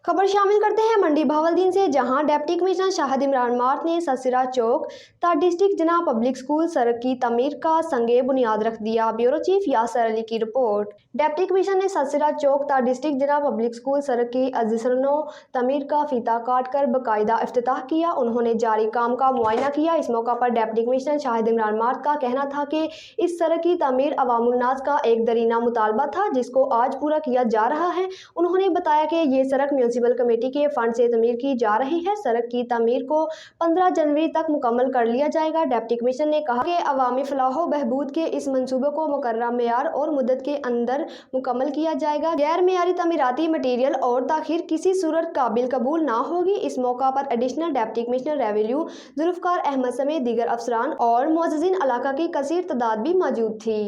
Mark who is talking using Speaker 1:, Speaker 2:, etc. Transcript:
Speaker 1: खबर शामिल करते हैं मंडी बहावलदीन से, जहां deputy commissioner Shahid Imran mart ने ससरा चौक ता डिस्ट्रिक्ट जना पब्लिक स्कूल सड़क की तमीर का संगे बुनियाद रख दिया। ब्यूरो चीफ यासर अली की रिपोर्ट। डिप्टी कमिश्नर ने ससरा चौक ता डिस्ट्रिक्ट जना पब्लिक स्कूल सड़क की अजिसरनो तमीर का फीता काट कर बाकायदा इफ्तिताह किया। उन्होंने जारी काम का मुआयना किया। इस मौका पर deputy commissioner Shahid Imran mart का कहना था कि इस सड़क की तमीर अवामुन्नास का एक दरीना मुतालबा था, जिसको आज पूरा किया जा रहा है। उन्होंने बताया कि ये सड़क म्यूनसिपल कमेटी के फंड से तमीर की जा रही है। सड़क की तमीर को 15 जनवरी तक मुकम्मल कर लिया जाएगा। डिप्टी कमिश्नर ने कहा कि अवामी फलाहो बहबूद के इस मंसूबे को मुकर्रर मेयार और मुद्दत के अंदर मुकम्मल किया जाएगा। गैर मेयारी तमीराती मटीरियल और ताखीर किसी सूरत काबिल कबूल ना होगी। इस मौका पर additional deputy commissioner revenue Zulfikar Ahmad समेत दीगर अफसरान और मुअज़्ज़िज़ीन इलाका की कसीर तादाद भी मौजूद थी।